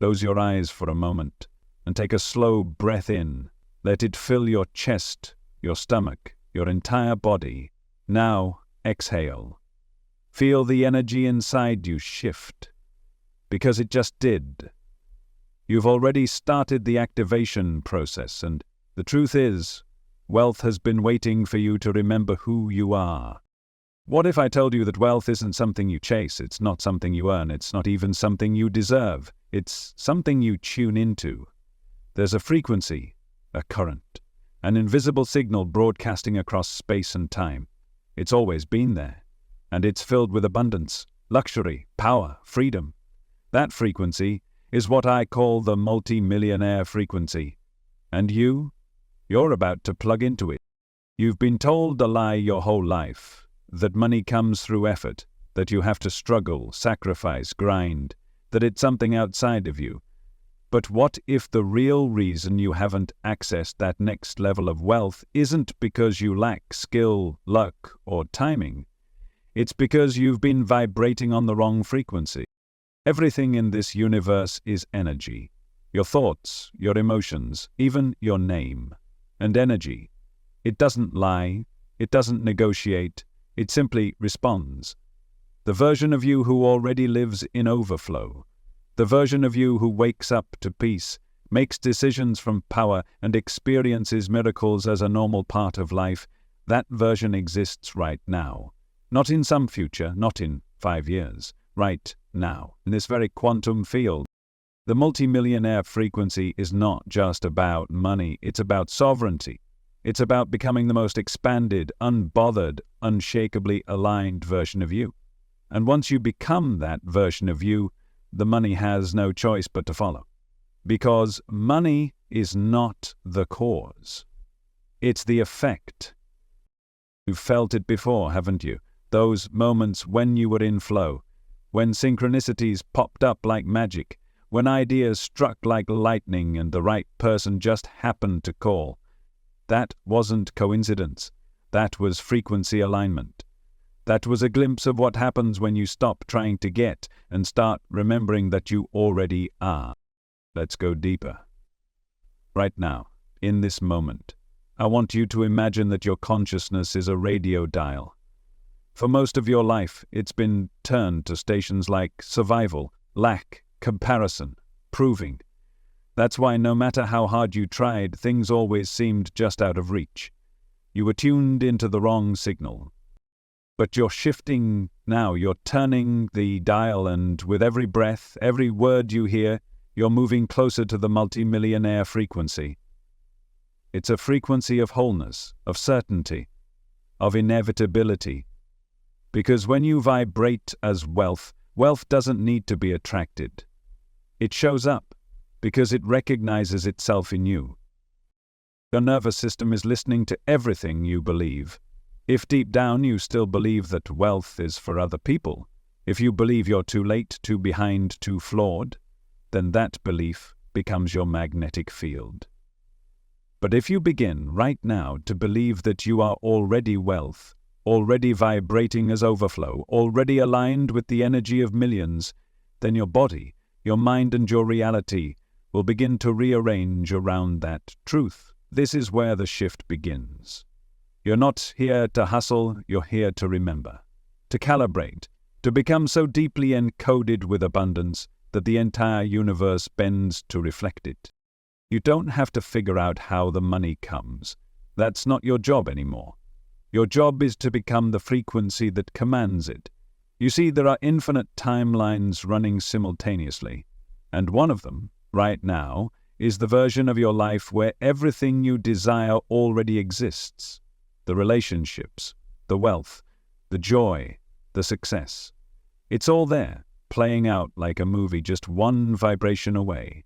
Close your eyes for a moment and take a slow breath in. Let it fill your chest, your stomach, your entire body. Now, exhale. Feel the energy inside you shift, because it just did. You've already started the activation process, and the truth is, wealth has been waiting for you to remember who you are. What if I told you that wealth isn't something you chase, it's not something you earn, it's not even something you deserve, it's something you tune into. There's a frequency, a current, an invisible signal broadcasting across space and time. It's always been there, and it's filled with abundance, luxury, power, freedom. That frequency is what I call the multi-millionaire frequency. And you're about to plug into it. You've been told a lie your whole life, that money comes through effort, that you have to struggle, sacrifice, grind, that it's something outside of you. But what if the real reason you haven't accessed that next level of wealth isn't because you lack skill, luck, or timing? It's because you've been vibrating on the wrong frequency. Everything in this universe is energy. Your thoughts, your emotions, even your name. And energy. It doesn't lie, it doesn't negotiate, it simply responds. The version of you who already lives in overflow, the version of you who wakes up to peace, makes decisions from power, and experiences miracles as a normal part of life, that version exists right now. Not in some future, not in 5 years. Right now, in this very quantum field. The multi-millionaire frequency is not just about money, it's about sovereignty. It's about becoming the most expanded, unbothered, unshakably aligned version of you. And once you become that version of you, the money has no choice but to follow. Because money is not the cause. It's the effect. You've felt it before, haven't you? Those moments when you were in flow, when synchronicities popped up like magic, when ideas struck like lightning and the right person just happened to call. That wasn't coincidence. That was frequency alignment. That was a glimpse of what happens when you stop trying to get and start remembering that you already are. Let's go deeper. Right now, in this moment, I want you to imagine that your consciousness is a radio dial. For most of your life, it's been turned to stations like survival, lack, comparison, proving. That's why no matter how hard you tried, things always seemed just out of reach. You were tuned into the wrong signal. But you're shifting now, you're turning the dial, and with every breath, every word you hear, you're moving closer to the multi-millionaire frequency. It's a frequency of wholeness, of certainty, of inevitability. Because when you vibrate as wealth, wealth doesn't need to be attracted. It shows up because it recognizes itself in you. Your nervous system is listening to everything you believe. If deep down you still believe that wealth is for other people, if you believe you're too late, too behind, too flawed, then that belief becomes your magnetic field. But if you begin right now to believe that you are already wealth, already vibrating as overflow, already aligned with the energy of millions, then your body, your mind and your reality will begin to rearrange around that truth. This is where the shift begins. You're not here to hustle, you're here to remember, to calibrate, to become so deeply encoded with abundance that the entire universe bends to reflect it. You don't have to figure out how the money comes. That's not your job anymore. Your job is to become the frequency that commands it. You see, there are infinite timelines running simultaneously, and one of them, right now, is the version of your life where everything you desire already exists. The relationships, the wealth, the joy, the success. It's all there, playing out like a movie, just one vibration away.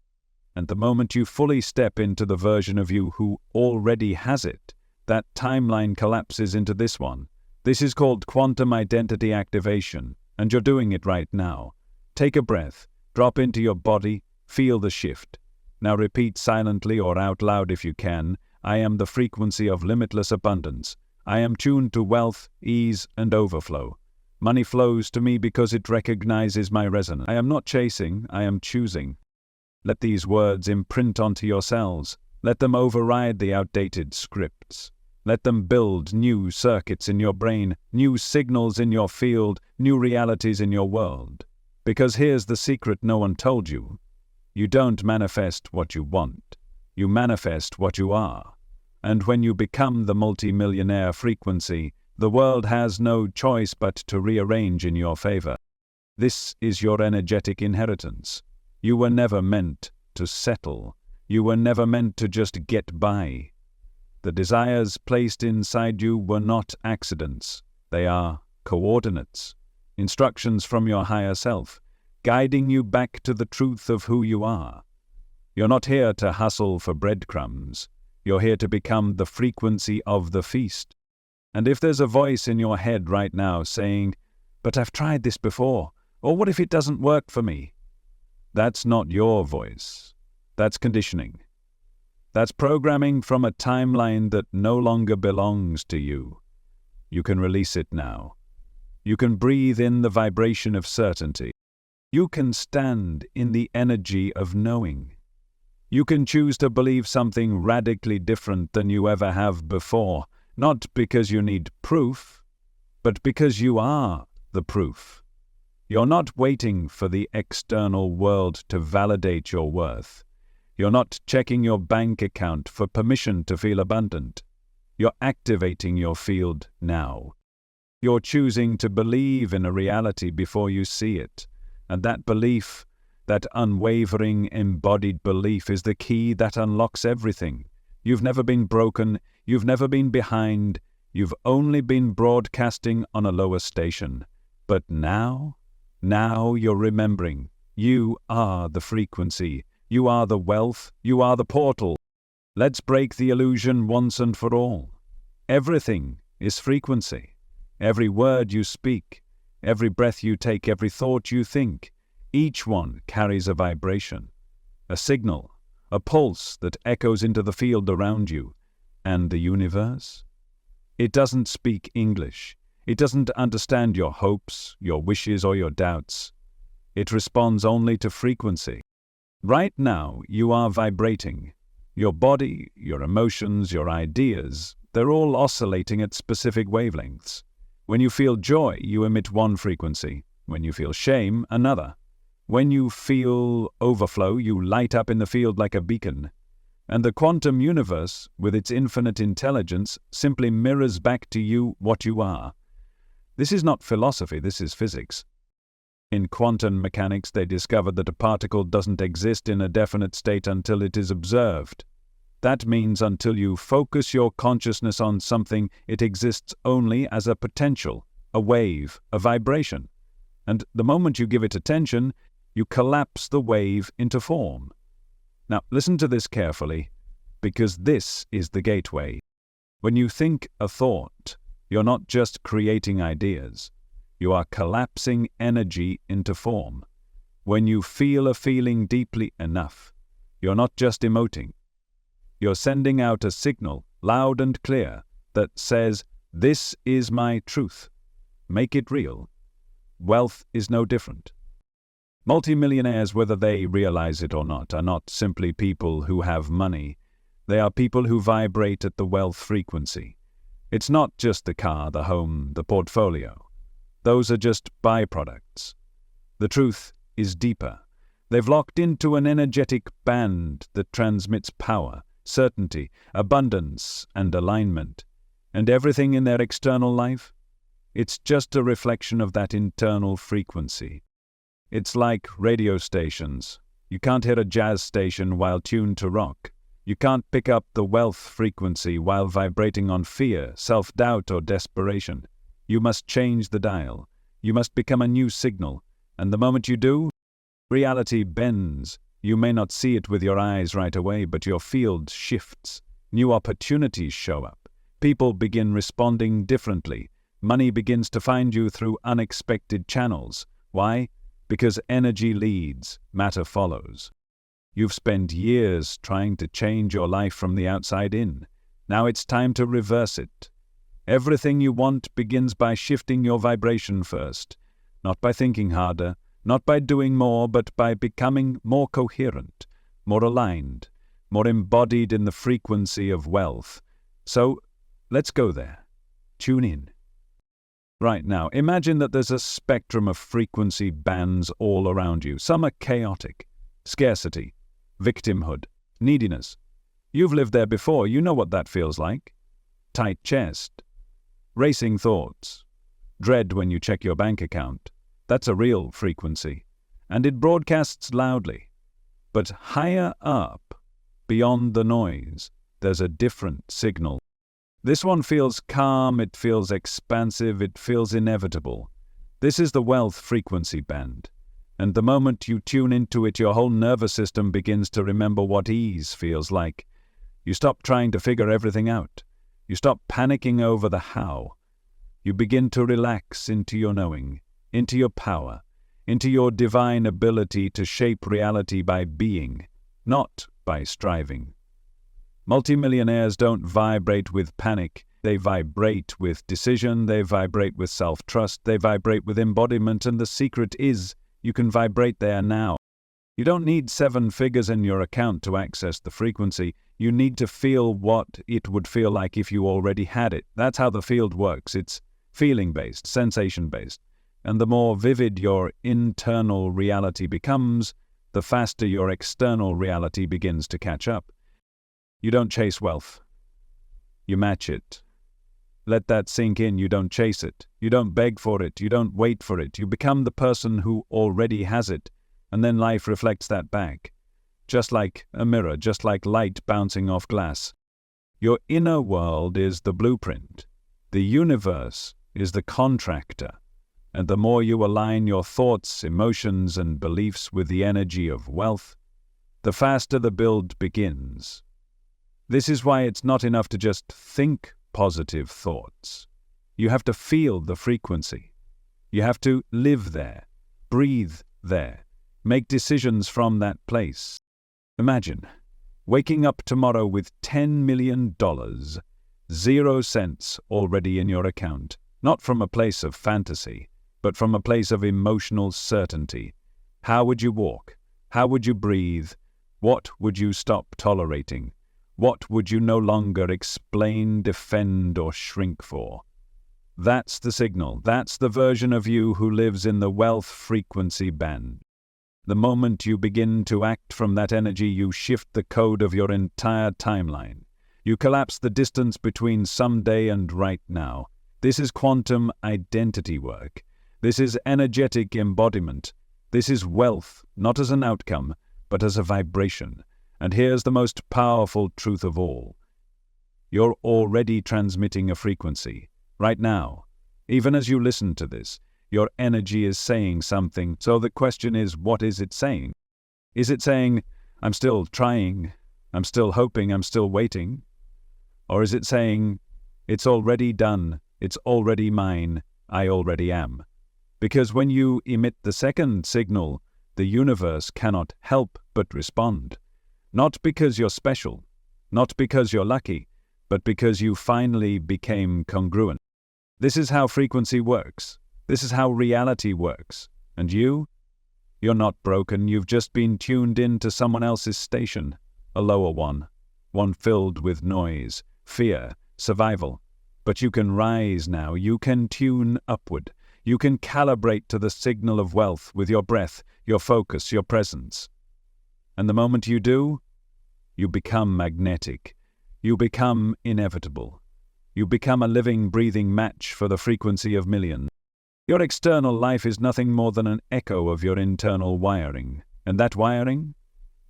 And the moment you fully step into the version of you who already has it, that timeline collapses into this one. This is called quantum identity activation, and you're doing it right now. Take a breath, drop into your body, feel the shift. Now repeat silently or out loud if you can. I am the frequency of limitless abundance. I am tuned to wealth, ease, and overflow. Money flows to me because it recognizes my resonance. I am not chasing, I am choosing. Let these words imprint onto your cells. Let them override the outdated scripts. Let them build new circuits in your brain, new signals in your field, new realities in your world. Because here's the secret no one told you. You don't manifest what you want. You manifest what you are. And when you become the multi-millionaire frequency, the world has no choice but to rearrange in your favor. This is your energetic inheritance. You were never meant to settle. You were never meant to just get by. The desires placed inside you were not accidents. They are coordinates, instructions from your higher self, guiding you back to the truth of who you are. You're not here to hustle for breadcrumbs. You're here to become the frequency of the feast. And if there's a voice in your head right now saying, "But I've tried this before," or "What if it doesn't work for me?" That's not your voice. That's conditioning. That's programming from a timeline that no longer belongs to you. You can release it now. You can breathe in the vibration of certainty. You can stand in the energy of knowing. You can choose to believe something radically different than you ever have before, not because you need proof, but because you are the proof. You're not waiting for the external world to validate your worth. You're not checking your bank account for permission to feel abundant. You're activating your field now. You're choosing to believe in a reality before you see it. And that belief, that unwavering embodied belief, is the key that unlocks everything. You've never been broken. You've never been behind. You've only been broadcasting on a lower station. But now you're remembering. You are the frequency. You are the wealth. You are the portal. Let's break the illusion once and for all. Everything is frequency. Every word you speak, every breath you take, every thought you think, each one carries a vibration, a signal, a pulse that echoes into the field around you. And the universe? It doesn't speak English. It doesn't understand your hopes, your wishes, or your doubts. It responds only to frequency. Right now, you are vibrating. Your body, your emotions, your ideas, they're all oscillating at specific wavelengths. When you feel joy, you emit one frequency. When you feel shame, another. When you feel overflow, you light up in the field like a beacon. And the quantum universe, with its infinite intelligence, simply mirrors back to you what you are. This is not philosophy, this is physics. In quantum mechanics, they discovered that a particle doesn't exist in a definite state until it is observed. That means until you focus your consciousness on something, it exists only as a potential, a wave, a vibration. And the moment you give it attention, you collapse the wave into form. Now, listen to this carefully, because this is the gateway. When you think a thought, you're not just creating ideas. You are collapsing energy into form. When you feel a feeling deeply enough, you're not just emoting. You're sending out a signal, loud and clear, that says, "This is my truth. Make it real." Wealth is no different. Multi-millionaires, whether they realize it or not, are not simply people who have money. They are people who vibrate at the wealth frequency. It's not just the car, the home, the portfolio. Those are just byproducts. The truth is deeper. They've locked into an energetic band that transmits power, certainty, abundance, and alignment. And everything in their external life? It's just a reflection of that internal frequency. It's like radio stations. You can't hear a jazz station while tuned to rock. You can't pick up the wealth frequency while vibrating on fear, self-doubt, or desperation. You must change the dial. You must become a new signal. And the moment you do, reality bends. You may not see it with your eyes right away, but your field shifts. New opportunities show up. People begin responding differently. Money begins to find you through unexpected channels. Why? Because energy leads, matter follows. You've spent years trying to change your life from the outside in. Now it's time to reverse it. Everything you want begins by shifting your vibration first. Not by thinking harder, not by doing more, but by becoming more coherent, more aligned, more embodied in the frequency of wealth. So, let's go there. Tune in. Right now, imagine that there's a spectrum of frequency bands all around you. Some are chaotic, scarcity, victimhood, neediness. You've lived there before, you know what that feels like. Tight chest, racing thoughts, dread when you check your bank account. That's a real frequency, and it broadcasts loudly. But higher up, beyond the noise, there's a different signal. This one feels calm, it feels expansive, it feels inevitable. This is the wealth frequency band. And the moment you tune into it, your whole nervous system begins to remember what ease feels like. You stop trying to figure everything out. You stop panicking over the how. You begin to relax into your knowing, into your power, into your divine ability to shape reality by being, not by striving. Multimillionaires don't vibrate with panic. They vibrate with decision, they vibrate with self-trust, they vibrate with embodiment, and the secret is you can vibrate there now. You don't need 7 figures in your account to access the frequency. You need to feel what it would feel like if you already had it. That's how the field works. It's feeling-based, sensation-based. And the more vivid your internal reality becomes, the faster your external reality begins to catch up. You don't chase wealth. You match it. Let that sink in. You don't chase it. You don't beg for it. You don't wait for it. You become the person who already has it, and then life reflects that back. Just like a mirror, just like light bouncing off glass. Your inner world is the blueprint. The universe is the contractor. And the more you align your thoughts, emotions, and beliefs with the energy of wealth, the faster the build begins. This is why it's not enough to just think positive thoughts. You have to feel the frequency. You have to live there, breathe there, make decisions from that place. Imagine waking up tomorrow with $10 million, 0 cents already in your account, not from a place of fantasy, but from a place of emotional certainty. How would you walk? How would you breathe? What would you stop tolerating? What would you no longer explain, defend, or shrink for? That's the signal. That's the version of you who lives in the wealth frequency band. The moment you begin to act from that energy, you shift the code of your entire timeline. You collapse the distance between someday and right now. This is quantum identity work. This is energetic embodiment. This is wealth, not as an outcome, but as a vibration. And here's the most powerful truth of all. You're already transmitting a frequency. Right now, even as you listen to this, your energy is saying something. So the question is, what is it saying? Is it saying, I'm still trying, I'm still hoping, I'm still waiting? Or is it saying, it's already done, it's already mine, I already am? Because when you emit the second signal, the universe cannot help but respond. Not because you're special, not because you're lucky, but because you finally became congruent. This is how frequency works. This is how reality works. And you're not broken. You've just been tuned into someone else's station, a lower one filled with noise, fear, survival. But you can rise now. You can tune upward. You can calibrate to the signal of wealth with your breath, your focus, your presence. And the moment you do, you become magnetic. You become inevitable. You become a living, breathing match for the frequency of millions. Your external life is nothing more than an echo of your internal wiring. And that wiring?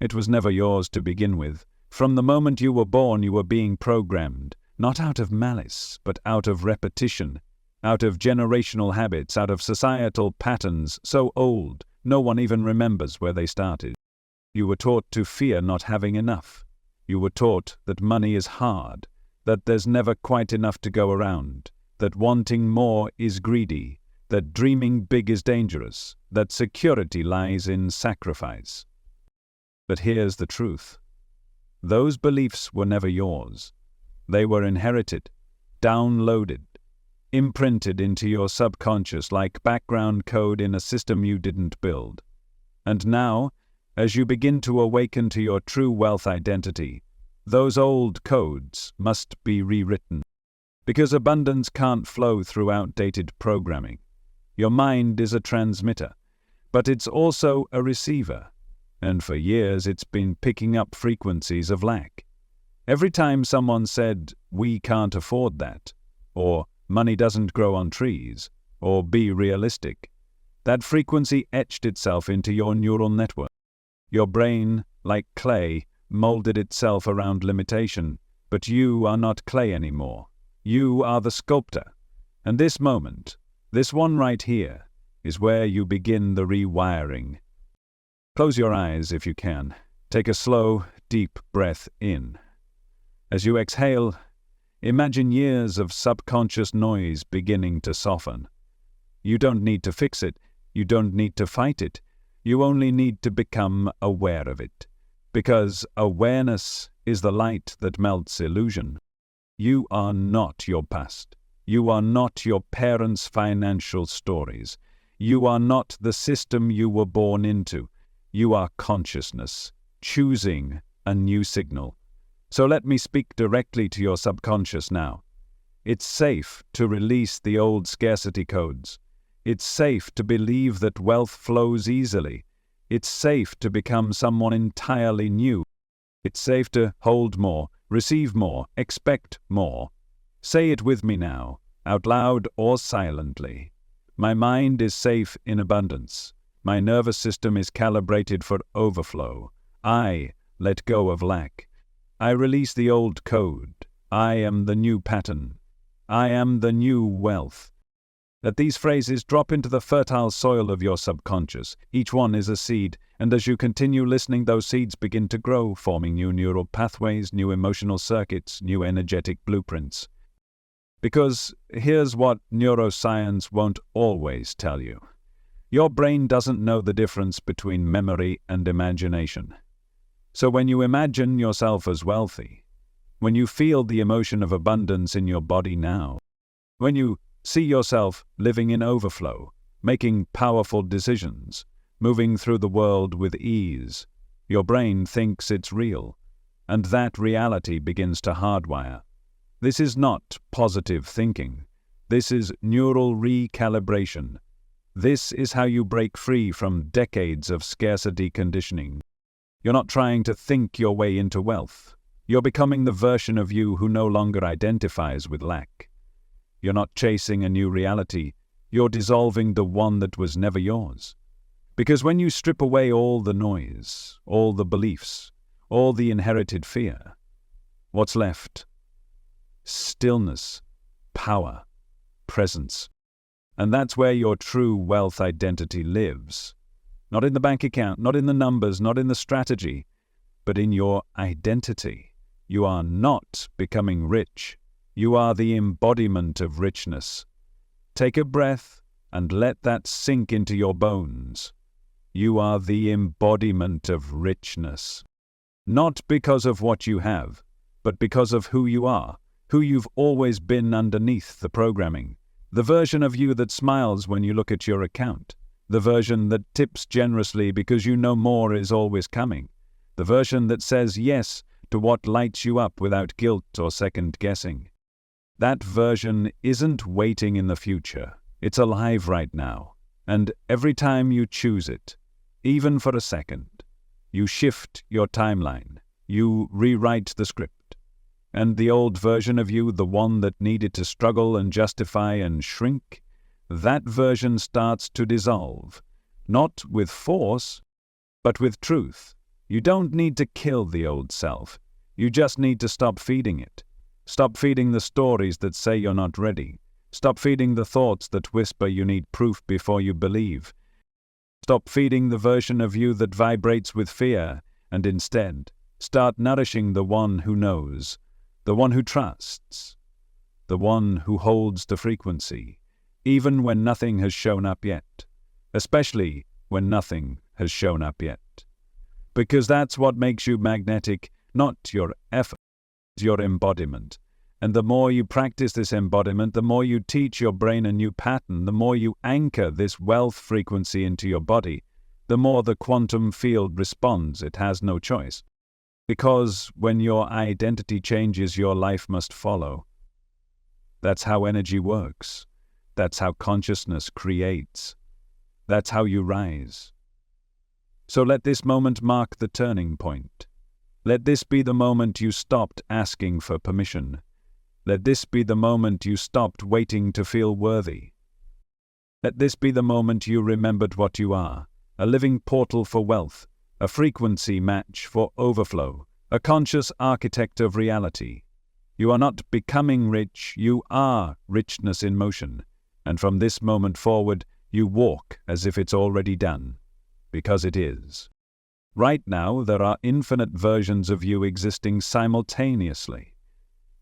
It was never yours to begin with. From the moment you were born, you were being programmed, not out of malice, but out of repetition, out of generational habits, out of societal patterns so old, no one even remembers where they started. You were taught to fear not having enough. You were taught that money is hard, that there's never quite enough to go around, that wanting more is greedy, that dreaming big is dangerous, that security lies in sacrifice. But here's the truth. Those beliefs were never yours. They were inherited, downloaded, imprinted into your subconscious like background code in a system you didn't build. And now, As you begin to awaken to your true wealth identity, those old codes must be rewritten. Because abundance can't flow through outdated programming. Your mind is a transmitter, but it's also a receiver. And for years it's been picking up frequencies of lack. Every time someone said, "We can't afford that," or "money doesn't grow on trees," or "be realistic," that frequency etched itself into your neural network. Your brain, like clay, molded itself around limitation, but you are not clay anymore. You are the sculptor. And this moment, this one right here, is where you begin the rewiring. Close your eyes if you can. Take a slow, deep breath in. As you exhale, imagine years of subconscious noise beginning to soften. You don't need to fix it. You don't need to fight it. You only need to become aware of it. Because awareness is the light that melts illusion. You are not your past. You are not your parents' financial stories. You are not the system you were born into. You are consciousness, choosing a new signal. So let me speak directly to your subconscious now. It's safe to release the old scarcity codes. It's safe to believe that wealth flows easily. It's safe to become someone entirely new. It's safe to hold more, receive more, expect more. Say it with me now, out loud or silently. My mind is safe in abundance. My nervous system is calibrated for overflow. I let go of lack. I release the old code. I am the new pattern. I am the new wealth. Let these phrases drop into the fertile soil of your subconscious. Each one is a seed, and as you continue listening, those seeds begin to grow, forming new neural pathways, new emotional circuits, new energetic blueprints. Because here's what neuroscience won't always tell you. Your brain doesn't know the difference between memory and imagination. So when you imagine yourself as wealthy, when you feel the emotion of abundance in your body now, when you see yourself living in overflow, making powerful decisions, moving through the world with ease, your brain thinks it's real, and that reality begins to hardwire. This is not positive thinking. This is neural recalibration. This is how you break free from decades of scarcity conditioning. You're not trying to think your way into wealth. You're becoming the version of you who no longer identifies with lack. You're not chasing a new reality. You're dissolving the one that was never yours. Because when you strip away all the noise, all the beliefs, all the inherited fear, what's left? Stillness, power, presence. And that's where your true wealth identity lives. Not in the bank account, not in the numbers, not in the strategy, but in your identity. You are not becoming rich. You are the embodiment of richness. Take a breath and let that sink into your bones. You are the embodiment of richness. Not because of what you have, but because of who you are, who you've always been underneath the programming. The version of you that smiles when you look at your account. The version that tips generously because you know more is always coming. The version that says yes to what lights you up without guilt or second guessing. That version isn't waiting in the future. It's alive right now. And every time you choose it, even for a second, you shift your timeline. You rewrite the script. And the old version of you, the one that needed to struggle and justify and shrink, that version starts to dissolve. Not with force, but with truth. You don't need to kill the old self. You just need to stop feeding it. Stop feeding the stories that say you're not ready. Stop feeding the thoughts that whisper you need proof before you believe. Stop feeding the version of you that vibrates with fear, and instead, start nourishing the one who knows, the one who trusts, the one who holds the frequency, even when nothing has shown up yet, especially when nothing has shown up yet. Because that's what makes you magnetic, not your effort, your embodiment. And the more you practice this embodiment, the more you teach your brain a new pattern, the more you anchor this wealth frequency into your body, the more the quantum field responds. It has no choice. Because when your identity changes, your life must follow. That's how energy works. That's how consciousness creates. That's how you rise. So let this moment mark the turning point. Let this be the moment you stopped asking for permission. Let this be the moment you stopped waiting to feel worthy. Let this be the moment you remembered what you are, a living portal for wealth, a frequency match for overflow, a conscious architect of reality. You are not becoming rich, you are richness in motion, and from this moment forward, you walk as if it's already done, because it is. Right now, there are infinite versions of you existing simultaneously.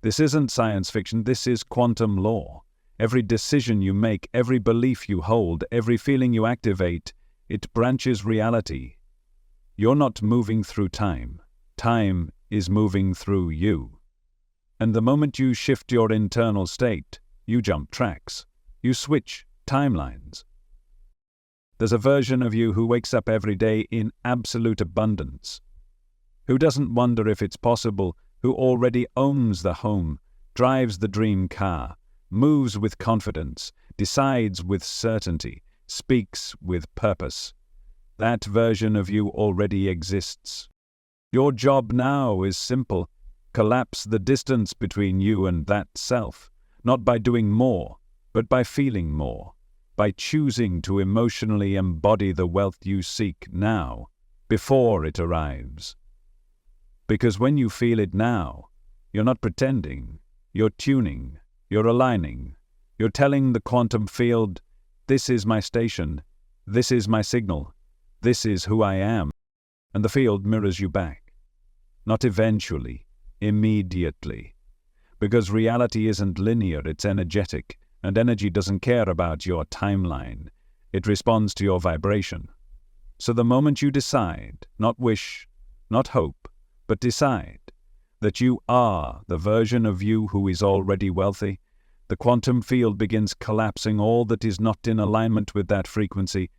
This isn't science fiction, this is quantum law. Every decision you make, every belief you hold, every feeling you activate, it branches reality. You're not moving through time. Time is moving through you. And the moment you shift your internal state, you jump tracks. You switch timelines. There's a version of you who wakes up every day in absolute abundance, who doesn't wonder if it's possible, who already owns the home, drives the dream car, moves with confidence, decides with certainty, speaks with purpose. That version of you already exists. Your job now is simple. Collapse the distance between you and that self, not by doing more, but by feeling more, by choosing to emotionally embody the wealth you seek now, before it arrives. Because when you feel it now, you're not pretending, you're tuning, you're aligning, you're telling the quantum field, this is my station, this is my signal, this is who I am, and the field mirrors you back. Not eventually, immediately. Because reality isn't linear, it's energetic, and energy doesn't care about your timeline. It responds to your vibration. So the moment you decide, not wish, not hope, but decide that you are the version of you who is already wealthy, the quantum field begins collapsing all that is not in alignment with that frequency.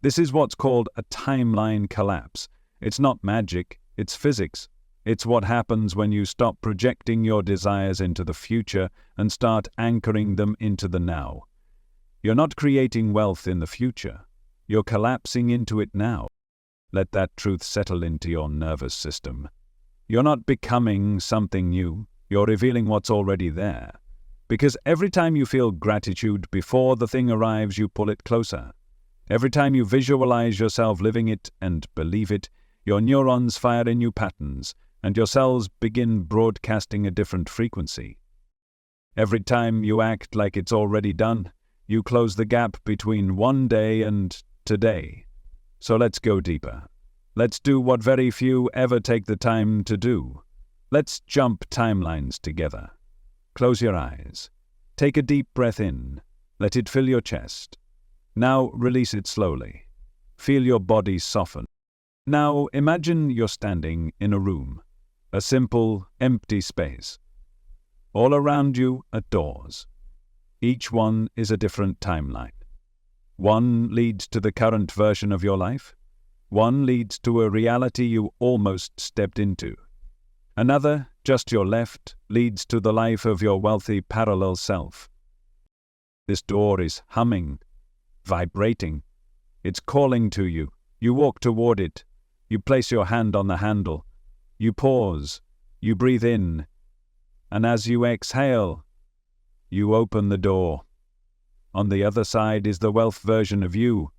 This is what's called a timeline collapse. It's not magic, it's physics. It's what happens when you stop projecting your desires into the future and start anchoring them into the now. You're not creating wealth in the future. You're collapsing into it now. Let that truth settle into your nervous system. You're not becoming something new. You're revealing what's already there. Because every time you feel gratitude before the thing arrives, you pull it closer. Every time you visualize yourself living it and believe it, your neurons fire in new patterns, and your cells begin broadcasting a different frequency. Every time you act like it's already done, you close the gap between one day and today. So let's go deeper. Let's do what very few ever take the time to do. Let's jump timelines together. Close your eyes. Take a deep breath in. Let it fill your chest. Now release it slowly. Feel your body soften. Now imagine you're standing in a room, a simple, empty space. All around you are doors. Each one is a different timeline. One leads to the current version of your life. One leads to a reality you almost stepped into. Another, just your left, leads to the life of your wealthy parallel self. This door is humming, vibrating. It's calling to you. You walk toward it. You place your hand on the handle. You pause. You breathe in. And as you exhale, you open the door. On the other side is the wealth version of you.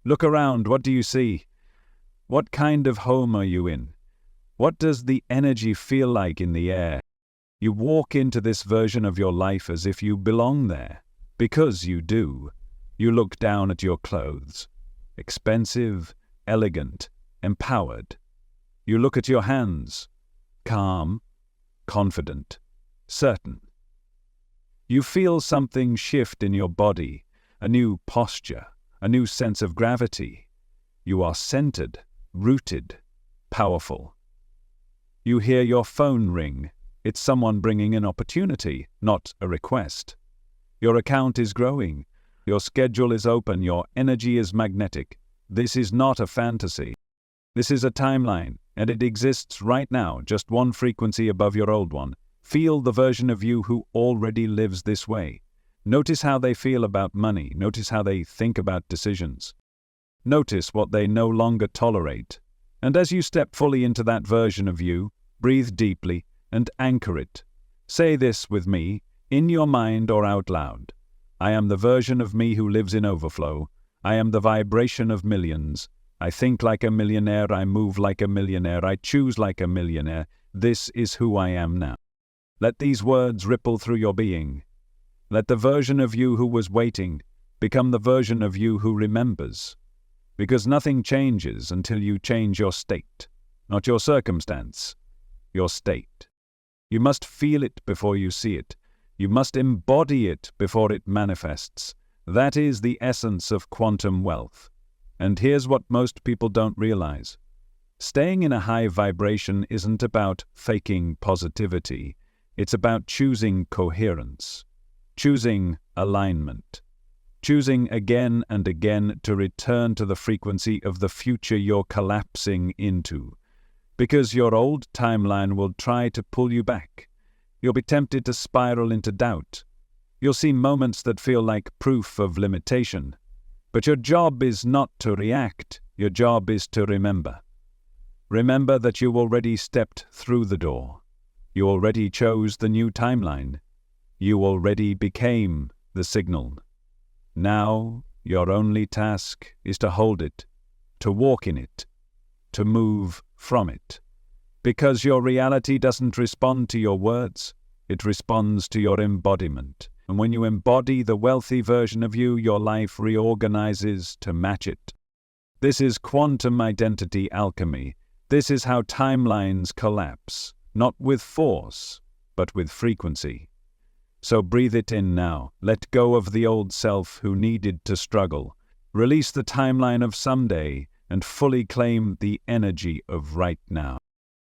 Look around. What do you see? What kind of home are you in? What does the energy feel like in the air? You walk into this version of your life as if you belong there. Because you do. You look down at your clothes. Expensive, elegant, empowered. You look at your hands. Calm, confident, certain. You feel something shift in your body, a new posture, a new sense of gravity. You are centered, rooted, powerful. You hear your phone ring. It's someone bringing an opportunity, not a request. Your account is growing. Your schedule is open. Your energy is magnetic. This is not a fantasy. This is a timeline, and it exists right now, just one frequency above your old one. Feel the version of you who already lives this way. Notice how they feel about money. Notice how they think about decisions. Notice what they no longer tolerate. And as you step fully into that version of you, breathe deeply and anchor it. Say this with me, in your mind or out loud. I am the version of me who lives in overflow. I am the vibration of millions. I think like a millionaire. I move like a millionaire. I choose like a millionaire. This is who I am now. Let these words ripple through your being. Let the version of you who was waiting become the version of you who remembers. Because nothing changes until you change your state, not your circumstance, your state. You must feel it before you see it. You must embody it before it manifests. That is the essence of quantum wealth. And here's what most people don't realize. Staying in a high vibration isn't about faking positivity. It's about choosing coherence, choosing alignment, choosing again and again to return to the frequency of the future you're collapsing into. Because your old timeline will try to pull you back. You'll be tempted to spiral into doubt. You'll see moments that feel like proof of limitation. But your job is not to react. Your job is to remember. Remember that you already stepped through the door. You already chose the new timeline. You already became the signal. Now, your only task is to hold it, to walk in it, to move from it. Because your reality doesn't respond to your words, it responds to your embodiment. And when you embody the wealthy version of you, your life reorganizes to match it. This is quantum identity alchemy. This is how timelines collapse, not with force, but with frequency. So breathe it in now. Let go of the old self who needed to struggle. Release the timeline of someday and fully claim the energy of right now.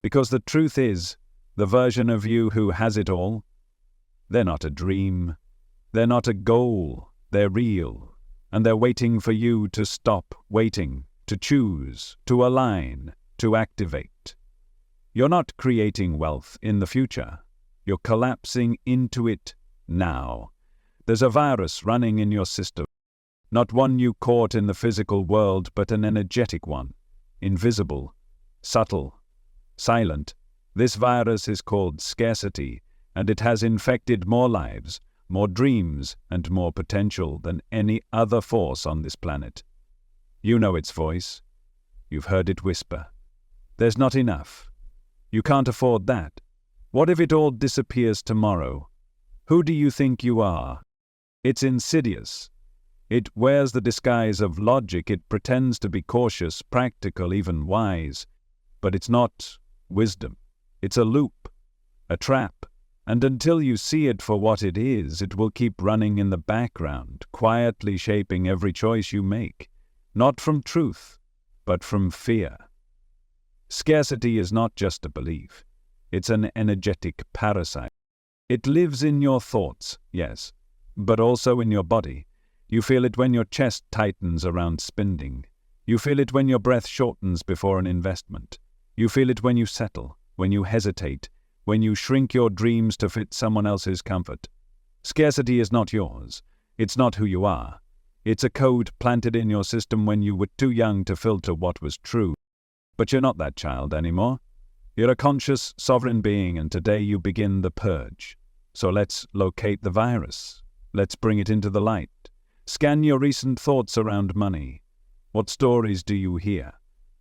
Because the truth is, the version of you who has it all, they're not a dream. They're not a goal. They're real. And they're waiting for you to stop waiting, to choose, to align, to activate. You're not creating wealth in the future. You're collapsing into it now. There's a virus running in your system. Not one you caught in the physical world, but an energetic one. Invisible, subtle, silent. This virus is called scarcity, and it has infected more lives, more dreams, and more potential than any other force on this planet. You know its voice. You've heard it whisper. There's not enough. You can't afford that. What if it all disappears tomorrow? Who do you think you are? It's insidious. It wears the disguise of logic. It pretends to be cautious, practical, even wise. But it's not wisdom. It's a loop, a trap. And until you see it for what it is, it will keep running in the background, quietly shaping every choice you make. Not from truth, but from fear. Scarcity is not just a belief. It's an energetic parasite. It lives in your thoughts, yes, but also in your body. You feel it when your chest tightens around spending. You feel it when your breath shortens before an investment. You feel it when you settle, when you hesitate, when you shrink your dreams to fit someone else's comfort. Scarcity is not yours. It's not who you are. It's a code planted in your system when you were too young to filter what was true. But you're not that child anymore. You're a conscious, sovereign being, and today you begin the purge. So let's locate the virus. Let's bring it into the light. Scan your recent thoughts around money. What stories do you hear?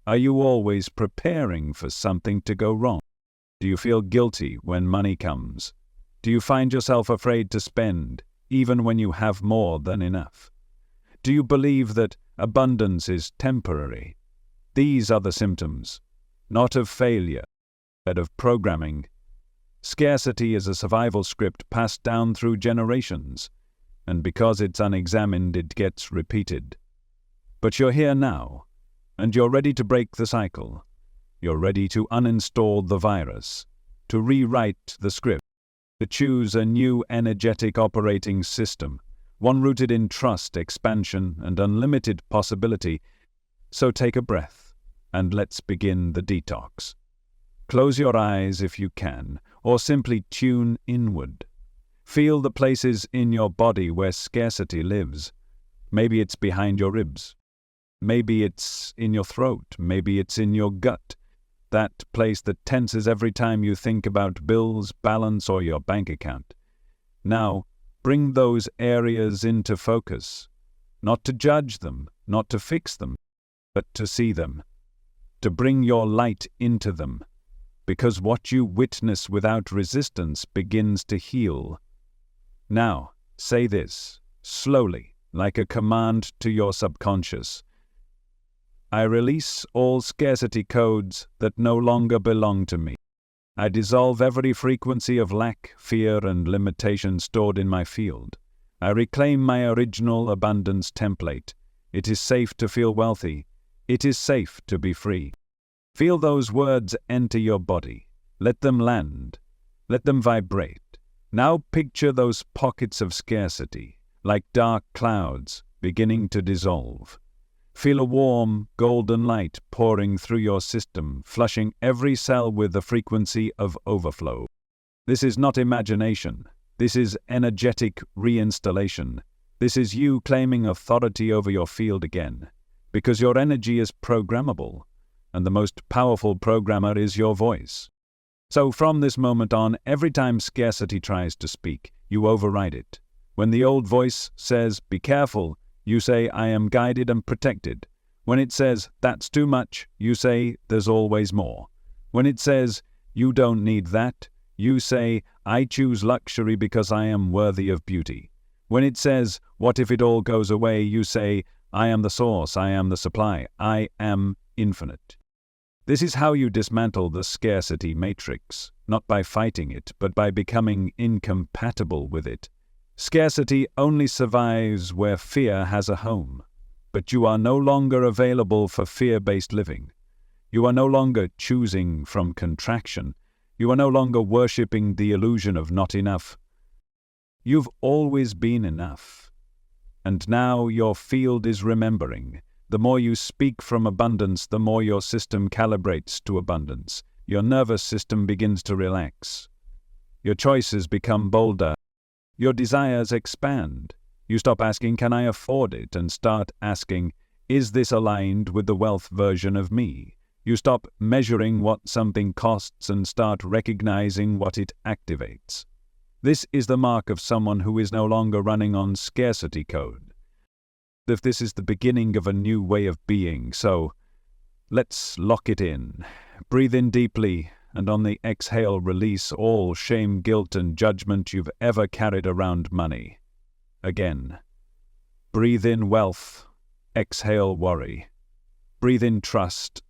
Are you always preparing for something to go wrong? Do you feel guilty when money comes? Do you find yourself afraid to spend, even when you have more than enough? Do you believe that abundance is temporary? These are the symptoms, not of failure, but of programming. Scarcity is a survival script passed down through generations, and because it's unexamined, it gets repeated. But you're here now, and you're ready to break the cycle. You're ready to uninstall the virus, to rewrite the script, to choose a new energetic operating system, one rooted in trust, expansion, and unlimited possibility. So take a breath, and let's begin the detox. Close your eyes if you can, or simply tune inward. Feel the places in your body where scarcity lives. Maybe it's behind your ribs. Maybe it's in your throat. Maybe it's in your gut. That place that tenses every time you think about bills, balance, or your bank account. Now, bring those areas into focus. Not to judge them, not to fix them, but to see them. To bring your light into them. Because what you witness without resistance begins to heal. Now, say this, slowly, like a command to your subconscious. I release all scarcity codes that no longer belong to me. I dissolve every frequency of lack, fear, and limitation stored in my field. I reclaim my original abundance template. It is safe to feel wealthy. It is safe to be free. Feel those words enter your body. Let them land. Let them vibrate. Now picture those pockets of scarcity, like dark clouds, beginning to dissolve. Feel a warm, golden light pouring through your system, flushing every cell with the frequency of overflow. This is not imagination. This is energetic reinstallation. This is you claiming authority over your field again, because your energy is programmable, and the most powerful programmer is your voice. So from this moment on, every time scarcity tries to speak, you override it. When the old voice says, "Be careful," you say, "I am guided and protected." When it says, "That's too much," you say, "There's always more." When it says, "You don't need that," you say, "I choose luxury because I am worthy of beauty." When it says, "What if it all goes away?" you say, "I am the source, I am the supply, I am infinite." This is how you dismantle the scarcity matrix, not by fighting it, but by becoming incompatible with it. Scarcity only survives where fear has a home, but you are no longer available for fear-based living. You are no longer choosing from contraction. You are no longer worshipping the illusion of not enough. You've always been enough. And now your field is remembering. The more you speak from abundance, the more your system calibrates to abundance. Your nervous system begins to relax. Your choices become bolder. Your desires expand. You stop asking, "Can I afford it?" and start asking, "Is this aligned with the wealth version of me?" You stop measuring what something costs and start recognizing what it activates. This is the mark of someone who is no longer running on scarcity code. If this is the beginning of a new way of being, so let's lock it in. Breathe in deeply, and on the exhale release all shame, guilt, and judgment you've ever carried around money. Again. Breathe in wealth, exhale worry. Breathe in trust,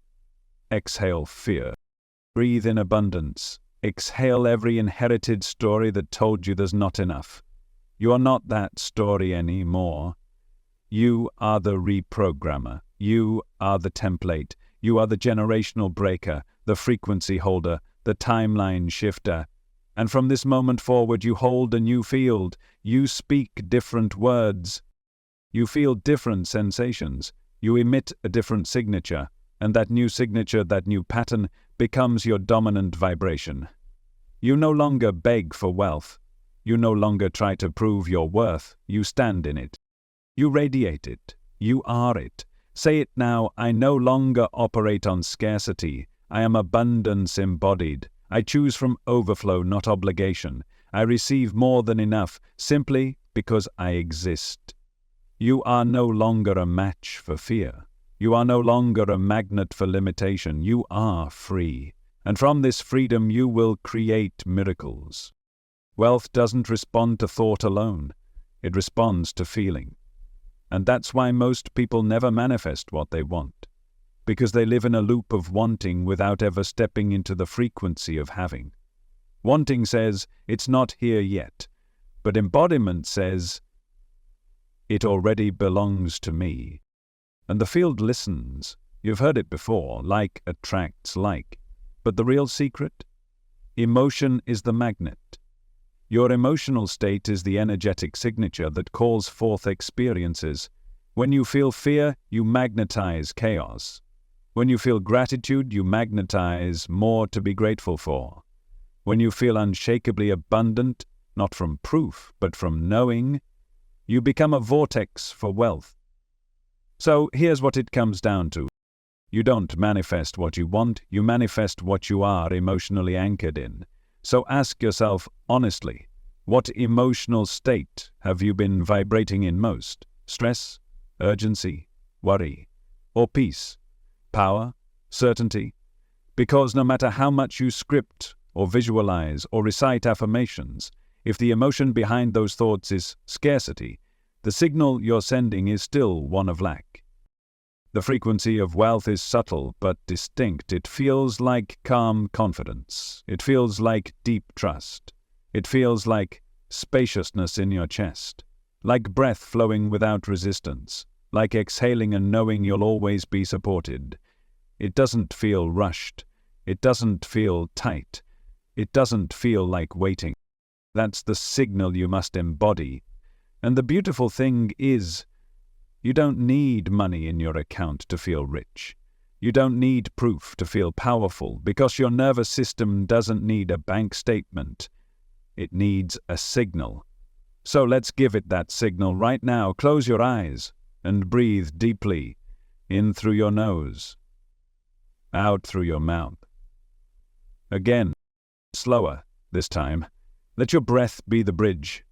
exhale fear. Breathe in abundance, exhale every inherited story that told you there's not enough. You are not that story anymore. You are the reprogrammer. You are the template. You are the generational breaker, the frequency holder, the timeline shifter. And from this moment forward, you hold a new field. You speak different words. You feel different sensations. You emit a different signature. And that new signature, that new pattern, becomes your dominant vibration. You no longer beg for wealth. You no longer try to prove your worth. You stand in it. You radiate it. You are it. Say it now. I no longer operate on scarcity. I am abundance embodied. I choose from overflow, not obligation. I receive more than enough, simply because I exist. You are no longer a match for fear. You are no longer a magnet for limitation. You are free. And from this freedom you will create miracles. Wealth doesn't respond to thought alone. It responds to feeling. And that's why most people never manifest what they want, because they live in a loop of wanting without ever stepping into the frequency of having. Wanting says, "It's not here yet," but embodiment says, "It already belongs to me." And the field listens. You've heard it before, like attracts like. But the real secret? Emotion is the magnet. Your emotional state is the energetic signature that calls forth experiences. When you feel fear, you magnetize chaos. When you feel gratitude, you magnetize more to be grateful for. When you feel unshakably abundant, not from proof, but from knowing, you become a vortex for wealth. So here's what it comes down to. You don't manifest what you want, you manifest what you are emotionally anchored in. So ask yourself honestly, what emotional state have you been vibrating in most? Stress, urgency, worry, or peace? Power, certainty? Because no matter how much you script or visualize or recite affirmations, if the emotion behind those thoughts is scarcity, the signal you're sending is still one of lack. The frequency of wealth is subtle but distinct. It feels like calm confidence. It feels like deep trust. It feels like spaciousness in your chest, like breath flowing without resistance, like exhaling and knowing you'll always be supported. It doesn't feel rushed. It doesn't feel tight. It doesn't feel like waiting. That's the signal you must embody. And the beautiful thing is, you don't need money in your account to feel rich. You don't need proof to feel powerful, because your nervous system doesn't need a bank statement. It needs a signal. So let's give it that signal right now. Close your eyes and breathe deeply, in through your nose, out through your mouth. Again, slower this time. Let your breath be the bridge.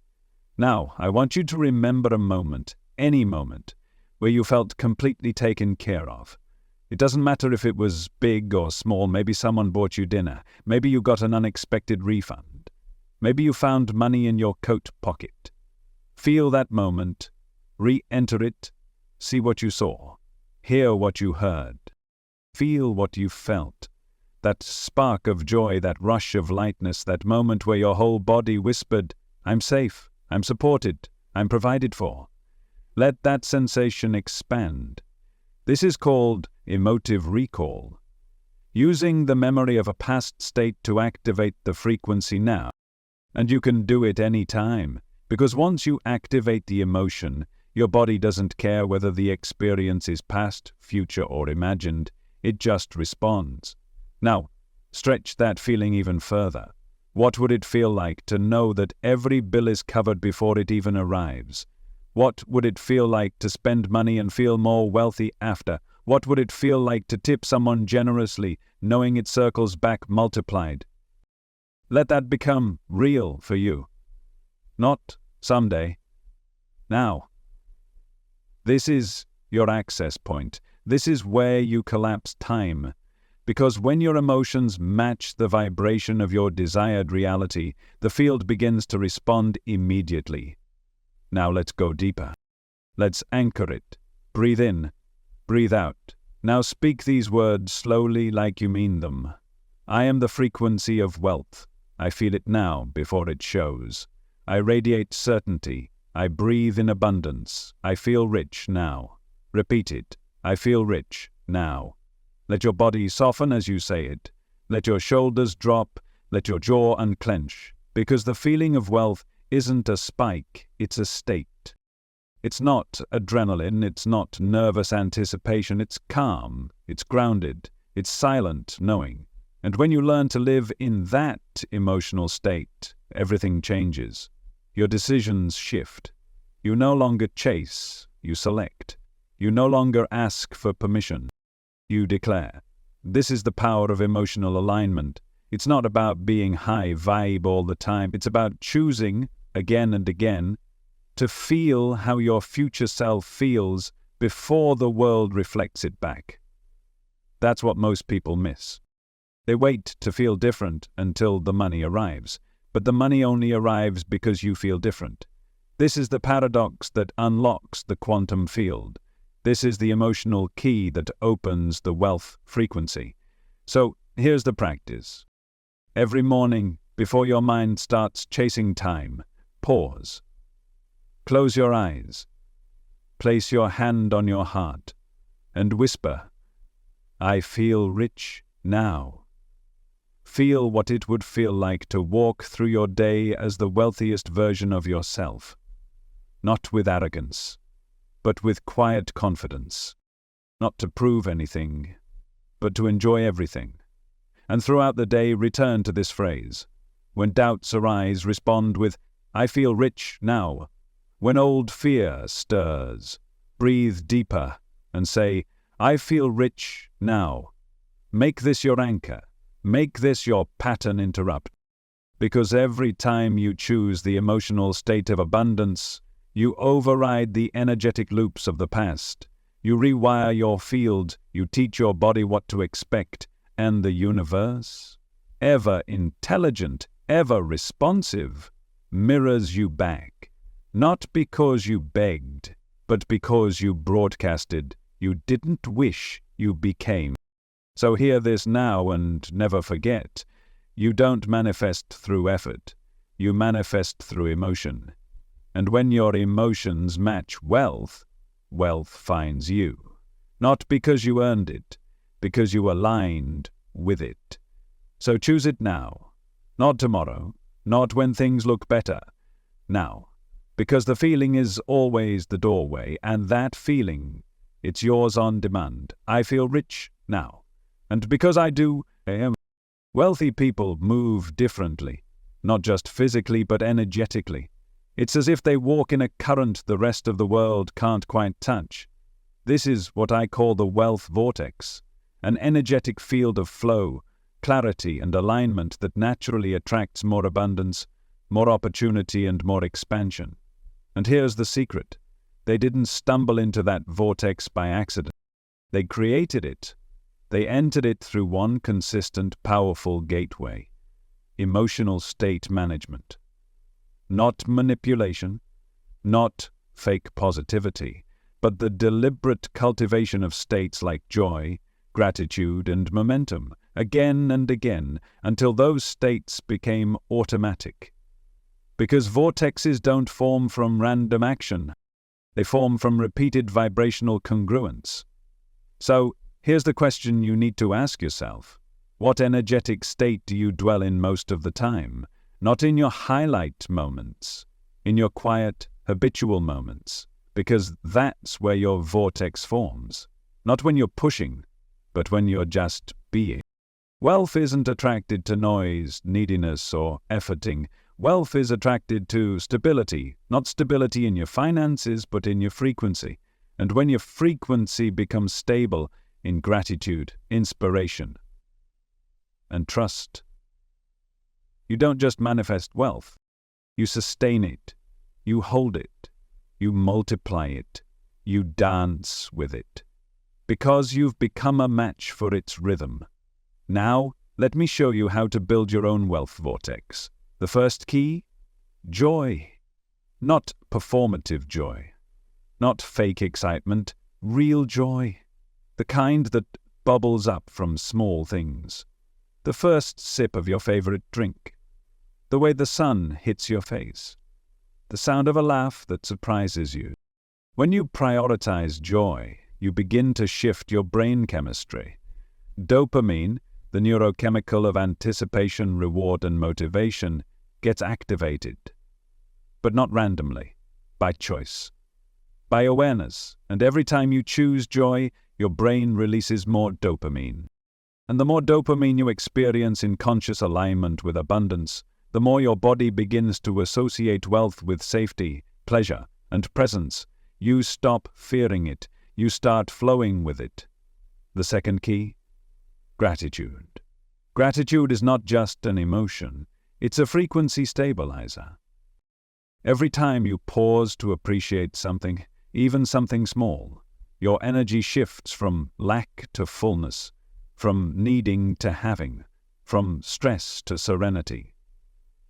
Now, I want you to remember a moment, any moment, where you felt completely taken care of. It doesn't matter if it was big or small. Maybe someone bought you dinner. Maybe you got an unexpected refund. Maybe you found money in your coat pocket. Feel that moment. Re-enter it. See what you saw. Hear what you heard. Feel what you felt. That spark of joy, that rush of lightness, that moment where your whole body whispered, "I'm safe, I'm supported, I'm provided for." Let that sensation expand. This is called emotive recall. Using the memory of a past state to activate the frequency now. And you can do it any time, because once you activate the emotion, your body doesn't care whether the experience is past, future, or imagined. It just responds. Now, stretch that feeling even further. What would it feel like to know that every bill is covered before it even arrives? What would it feel like to spend money and feel more wealthy after? What would it feel like to tip someone generously, knowing it circles back multiplied? Let that become real for you. Not someday. Now. This is your access point. This is where you collapse time. Because when your emotions match the vibration of your desired reality, the field begins to respond immediately. Now let's go deeper. Let's anchor it. Breathe in. Breathe out. Now speak these words slowly like you mean them. I am the frequency of wealth. I feel it now before it shows. I radiate certainty. I breathe in abundance. I feel rich now. Repeat it. I feel rich now. Let your body soften as you say it. Let your shoulders drop. Let your jaw unclench. Because the feeling of wealth isn't a spike, it's a state. It's not adrenaline, it's not nervous anticipation, it's calm, it's grounded, it's silent knowing. And when you learn to live in that emotional state, everything changes. Your decisions shift. You no longer chase, you select. You no longer ask for permission. You declare. This is the power of emotional alignment. It's not about being high vibe all the time. It's about choosing, again and again, to feel how your future self feels before the world reflects it back. That's what most people miss. They wait to feel different until the money arrives, but the money only arrives because you feel different. This is the paradox that unlocks the quantum field. This is the emotional key that opens the wealth frequency. So here's the practice. Every morning, before your mind starts chasing time, pause. Close your eyes. Place your hand on your heart and whisper, I feel rich now. Feel what it would feel like to walk through your day as the wealthiest version of yourself. Not with arrogance, but with quiet confidence. Not to prove anything, but to enjoy everything. And throughout the day, return to this phrase. When doubts arise, respond with, "I feel rich now." When old fear stirs, breathe deeper and say, "I feel rich now." Make this your anchor. Make this your pattern interrupt. Because every time you choose the emotional state of abundance, you override the energetic loops of the past. You rewire your field, you teach your body what to expect, and the universe, ever intelligent, ever responsive, mirrors you back. Not because you begged, but because you broadcasted. You didn't wish, you became. So hear this now and never forget. You don't manifest through effort. You manifest through emotion. And when your emotions match wealth, wealth finds you. Not because you earned it, because you aligned with it. So choose it now. Not tomorrow. Not when things look better. Now. Because the feeling is always the doorway, and that feeling, it's yours on demand. I feel rich now. And because I do, wealthy people move differently, not just physically but energetically. It's as if they walk in a current the rest of the world can't quite touch. This is what I call the wealth vortex, an energetic field of flow, clarity and alignment that naturally attracts more abundance, more opportunity and more expansion. And here's the secret. They didn't stumble into that vortex by accident. They created it. They entered it through one consistent, powerful gateway: emotional state management. Not manipulation, not fake positivity, but the deliberate cultivation of states like joy, gratitude, and momentum, again and again, until those states became automatic. Because vortexes don't form from random action. They form from repeated vibrational congruence. So, here's the question you need to ask yourself. What energetic state do you dwell in most of the time? Not in your highlight moments, in your quiet, habitual moments, because that's where your vortex forms. Not when you're pushing, but when you're just being. Wealth isn't attracted to noise, neediness, or efforting. Wealth is attracted to stability, not stability in your finances, but in your frequency. And when your frequency becomes stable, in gratitude, inspiration, and trust, you don't just manifest wealth. You sustain it. You hold it. You multiply it. You dance with it. Because you've become a match for its rhythm. Now, let me show you how to build your own wealth vortex. The first key? Joy. Not performative joy. Not fake excitement. Real joy. The kind that bubbles up from small things. The first sip of your favorite drink. The way the sun hits your face. The sound of a laugh that surprises you. When you prioritize joy, you begin to shift your brain chemistry. Dopamine, the neurochemical of anticipation, reward, and motivation, gets activated. But not randomly, by choice. By awareness, and every time you choose joy, your brain releases more dopamine. And the more dopamine you experience in conscious alignment with abundance, the more your body begins to associate wealth with safety, pleasure, and presence. You stop fearing it. You start flowing with it. The second key? Gratitude. Gratitude is not just an emotion. It's a frequency stabilizer. Every time you pause to appreciate something, even something small, your energy shifts from lack to fullness, from needing to having, from stress to serenity.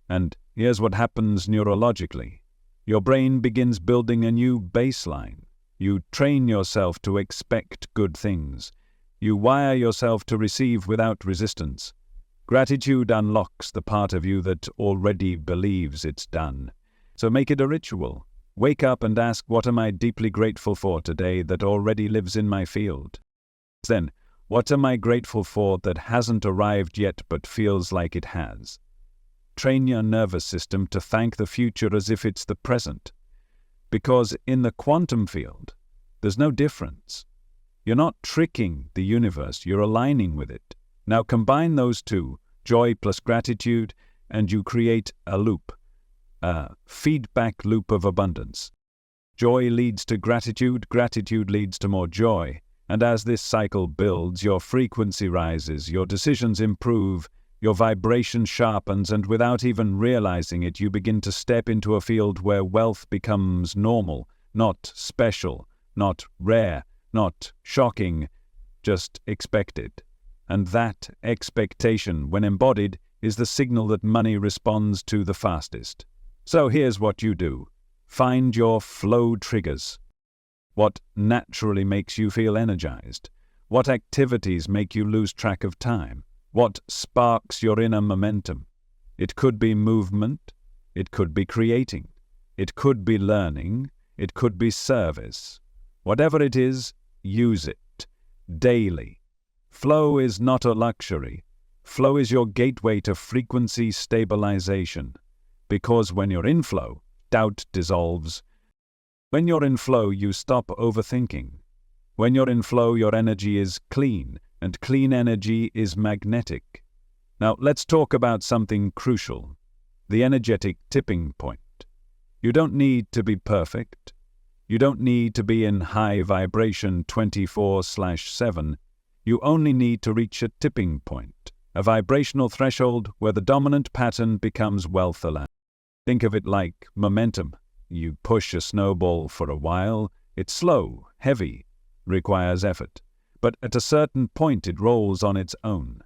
And here's what happens neurologically. Your brain begins building a new baseline. You train yourself to expect good things. You wire yourself to receive without resistance. Gratitude unlocks the part of you that already believes it's done. So make it a ritual. Wake up and ask, what am I deeply grateful for today that already lives in my field? Then, what am I grateful for that hasn't arrived yet but feels like it has? Train your nervous system to thank the future as if it's the present. Because in the quantum field, There's no difference. You're not tricking the universe, you're aligning with it. Now combine those two, joy plus gratitude, and you create a loop, a feedback loop of abundance. Joy leads to gratitude, gratitude leads to more joy. And as this cycle builds, your frequency rises, your decisions improve, your vibration sharpens, and without even realizing it, you begin to step into a field where wealth becomes normal, not special, not rare, not shocking, just expected. And that expectation, when embodied, is the signal that money responds to the fastest. So here's what you do. Find your flow triggers. What naturally makes you feel energized? What activities make you lose track of time? What sparks your inner momentum? It could be movement, it could be creating, it could be learning, it could be service. Whatever it is, use it daily. Flow is not a luxury. Flow is your gateway to frequency stabilization. Because when you're in flow, doubt dissolves. When you're in flow, you stop overthinking. When you're in flow, your energy is clean, and clean energy is magnetic. Now, let's talk about something crucial, the energetic tipping point. You don't need to be perfect. You don't need to be in high vibration 24/7. You only need to reach a tipping point, a vibrational threshold where the dominant pattern becomes wealth allowed. Think of it like momentum. You push a snowball for a while, it's slow, heavy, requires effort. But at a certain point it rolls on its own.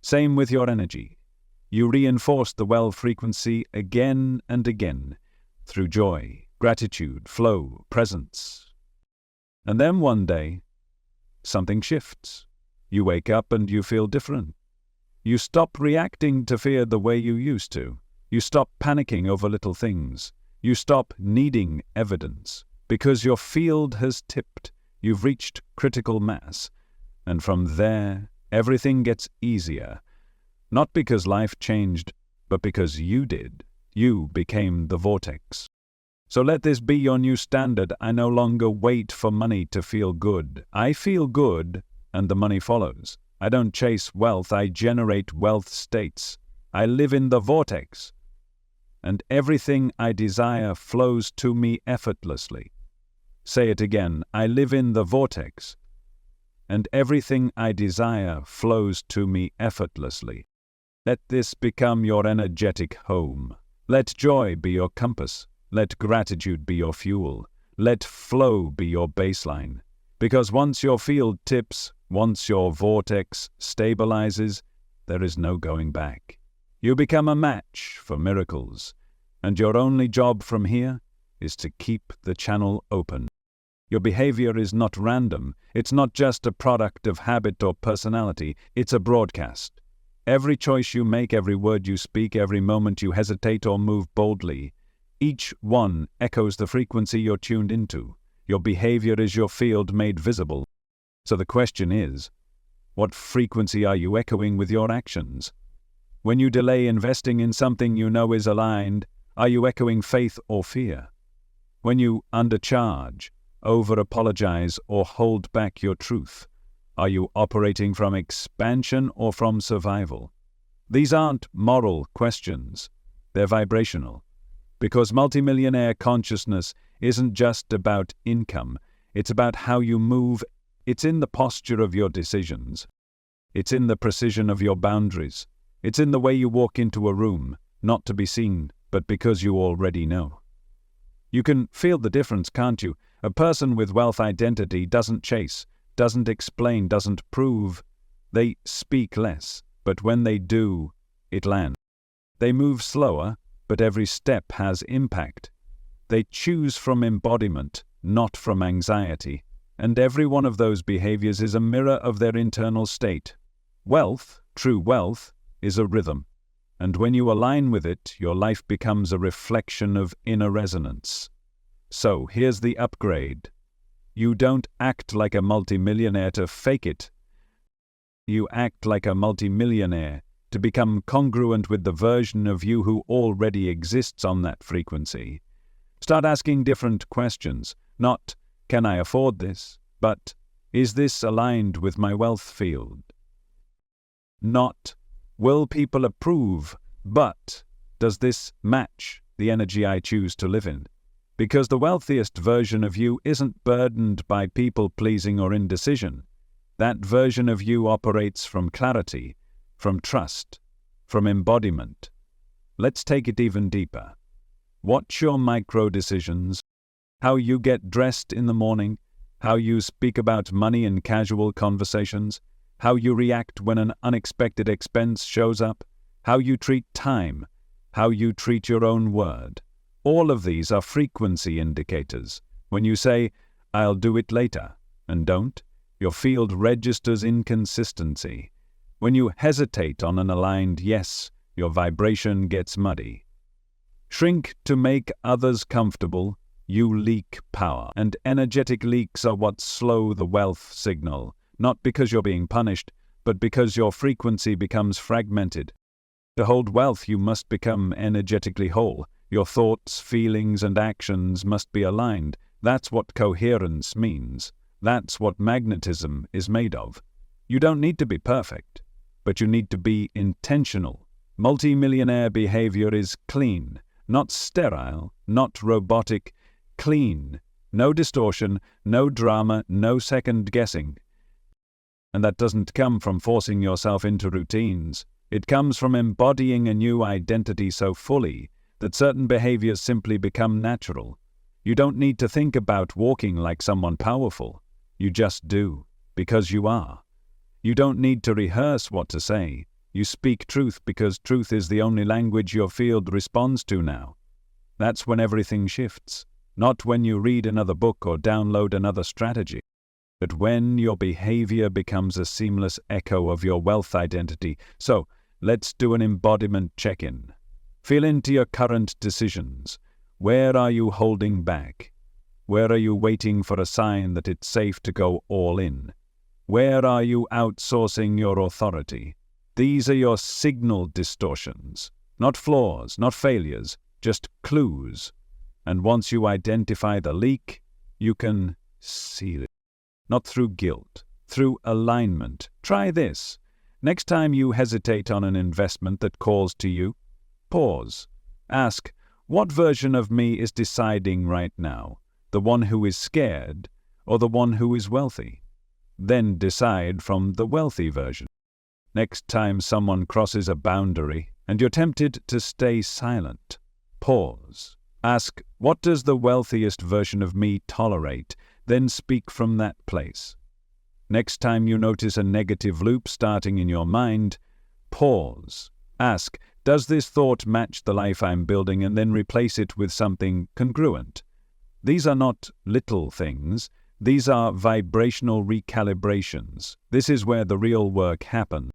Same with your energy. You reinforce the well frequency again and again through joy, gratitude, flow, presence. And then one day, something shifts. You wake up and you feel different. You stop reacting to fear the way you used to. You stop panicking over little things. You stop needing evidence. Because your field has tipped. You've reached critical mass. And from there, everything gets easier. Not because life changed, but because you did. You became the vortex. So let this be your new standard. I no longer wait for money to feel good. I feel good, and the money follows. I don't chase wealth, I generate wealth states. I live in the vortex. And everything I desire flows to me effortlessly. Say it again. I live in the vortex. And everything I desire flows to me effortlessly. Let this become your energetic home. Let joy be your compass. Let gratitude be your fuel. Let flow be your baseline. Because once your field tips, once your vortex stabilizes, there is no going back. You become a match for miracles, and your only job from here is to keep the channel open. Your behavior is not random. It's not just a product of habit or personality. It's a broadcast. Every choice you make, every word you speak, every moment you hesitate or move boldly, each one echoes the frequency you're tuned into. Your behavior is your field made visible. So the question is, what frequency are you echoing with your actions? When you delay investing in something you know is aligned, are you echoing faith or fear? When you undercharge, over-apologize, or hold back your truth, are you operating from expansion or from survival? These aren't moral questions, they're vibrational. Because multimillionaire consciousness isn't just about income, it's about how you move. It's in the posture of your decisions. It's in the precision of your boundaries. It's in the way you walk into a room, not to be seen, but because you already know. You can feel the difference, can't you? A person with wealth identity doesn't chase, doesn't explain, doesn't prove. They speak less, but when they do, it lands. They move slower, but every step has impact. They choose from embodiment, not from anxiety. And every one of those behaviors is a mirror of their internal state. Wealth, true wealth, is a rhythm. And when you align with it, your life becomes a reflection of inner resonance. So here's the upgrade. You don't act like a multimillionaire to fake it. You act like a multimillionaire to become congruent with the version of you who already exists on that frequency. Start asking different questions, not can I afford this? But, is this aligned with my wealth field? Not, will people approve, but, does this match the energy I choose to live in? Because the wealthiest version of you isn't burdened by people-pleasing or indecision. That version of you operates from clarity, from trust, from embodiment. Let's take it even deeper. Watch your micro-decisions, how you get dressed in the morning, how you speak about money in casual conversations, how you react when an unexpected expense shows up, how you treat time, how you treat your own word. All of these are frequency indicators. When you say, "I'll do it later," and don't, your field registers inconsistency. When you hesitate on an aligned yes, your vibration gets muddy. Shrink to make others comfortable, you leak power. And energetic leaks are what slow the wealth signal, not because you're being punished, but because your frequency becomes fragmented. To hold wealth, you must become energetically whole. Your thoughts, feelings, and actions must be aligned. That's what coherence means. That's what magnetism is made of. You don't need to be perfect, but you need to be intentional. Multi-millionaire behavior is clean, not sterile, not robotic, clean. No distortion, no drama, no second guessing. And that doesn't come from forcing yourself into routines. It comes from embodying a new identity so fully that certain behaviors simply become natural. You don't need to think about walking like someone powerful. You just do, because you are. You don't need to rehearse what to say. You speak truth because truth is the only language your field responds to now. That's when everything shifts, not when you read another book or download another strategy, but when your behavior becomes a seamless echo of your wealth identity. So, let's do an embodiment check-in. Feel into your current decisions. Where are you holding back? Where are you waiting for a sign that it's safe to go all in? Where are you outsourcing your authority? These are your signal distortions, not flaws, not failures, just clues. And once you identify the leak, you can seal it. Not through guilt, through alignment. Try this. Next time you hesitate on an investment that calls to you, pause. Ask, what version of me is deciding right now? The one who is scared or the one who is wealthy? Then decide from the wealthy version. Next time someone crosses a boundary and you're tempted to stay silent, pause. Ask, what does the wealthiest version of me tolerate? Then speak from that place. Next time you notice a negative loop starting in your mind, pause. Ask, does this thought match the life I'm building? And then replace it with something congruent. These are not little things. These are vibrational recalibrations. This is where the real work happens.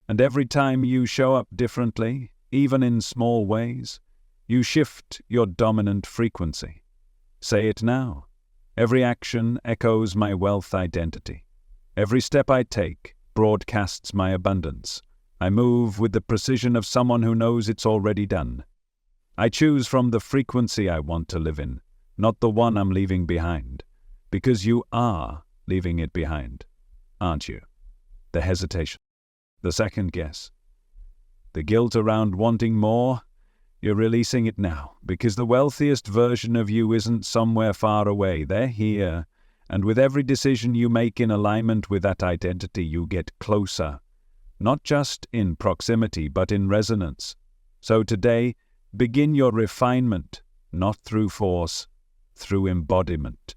And every time you show up differently, even in small ways, you shift your dominant frequency. Say it now. Every action echoes my wealth identity. Every step I take broadcasts my abundance. I move with the precision of someone who knows it's already done. I choose from the frequency I want to live in, not the one I'm leaving behind. Because you are leaving it behind, aren't you? The hesitation, the second guess, the guilt around wanting more, you're releasing it now, because the wealthiest version of you isn't somewhere far away. They're here, and with every decision you make in alignment with that identity, you get closer, not just in proximity, but in resonance. So today, begin your refinement, not through force, through embodiment.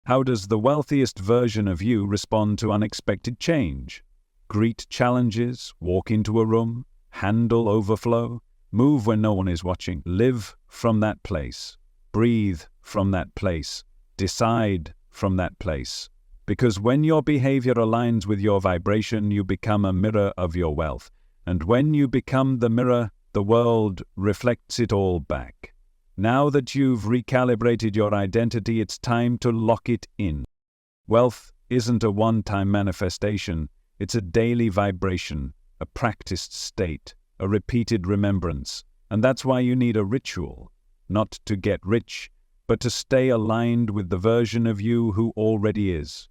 How does the wealthiest version of you respond to unexpected change? Greet challenges, walk into a room, handle overflow, move when no one is watching. Live from that place. Breathe from that place. Decide from that place. Because when your behavior aligns with your vibration, you become a mirror of your wealth. And when you become the mirror, the world reflects it all back. Now that you've recalibrated your identity, it's time to lock it in. Wealth isn't a one-time manifestation. It's a daily vibration, a practiced state, a repeated remembrance. And that's why you need a ritual, not to get rich, but to stay aligned with the version of you who already is.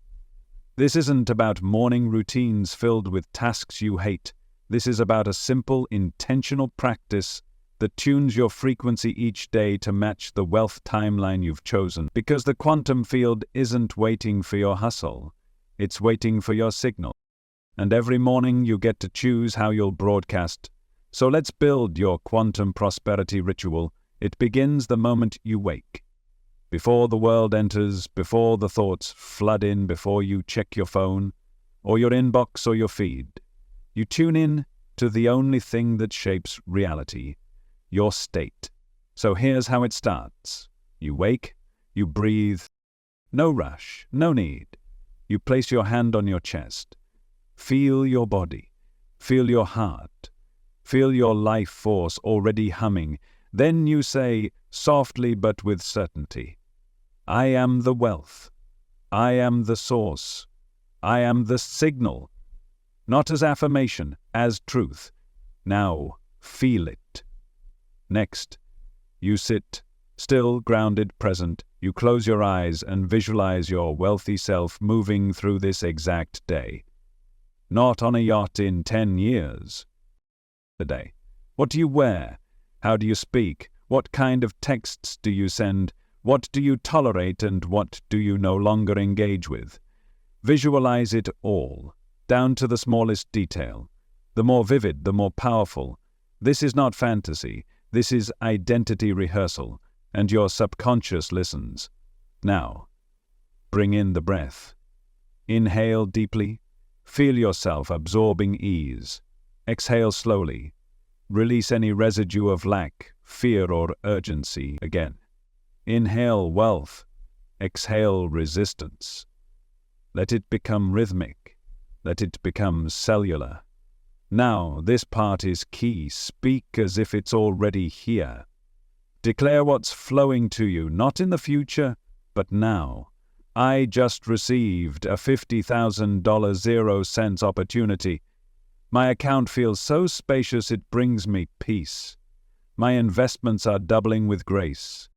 This isn't about morning routines filled with tasks you hate. This is about a simple, intentional practice that tunes your frequency each day to match the wealth timeline you've chosen. Because the quantum field isn't waiting for your hustle, it's waiting for your signal. And every morning you get to choose how you'll broadcast. So let's build your quantum prosperity ritual. It begins the moment you wake. Before the world enters, before the thoughts flood in, before you check your phone, or your inbox or your feed, you tune in to the only thing that shapes reality, your state. So here's how it starts. You wake, you breathe. No rush, no need. You place your hand on your chest. Feel your body. Feel your heart. Feel your life force already humming. Then you say, softly but with certainty, I am the wealth. I am the source. I am the signal. Not as affirmation, as truth. Now, feel it. Next, you sit, still, grounded, present. You close your eyes and visualize your wealthy self moving through this exact day. Not on a yacht in 10 years. Today. What do you wear? How do you speak? What kind of texts do you send? What do you tolerate and what do you no longer engage with? Visualize it all, down to the smallest detail. The more vivid, the more powerful. This is not fantasy. This is identity rehearsal, and your subconscious listens. Now, bring in the breath. Inhale deeply. Feel yourself absorbing ease. Exhale slowly. Release any residue of lack, fear, or urgency again. Inhale wealth. Exhale resistance. Let it become rhythmic. Let it become cellular. Now, this part is key. Speak as if it's already here. Declare what's flowing to you, not in the future, but now. I just received a $50,000 0 cents opportunity. My account feels so spacious it brings me peace. My investments are doubling with grace.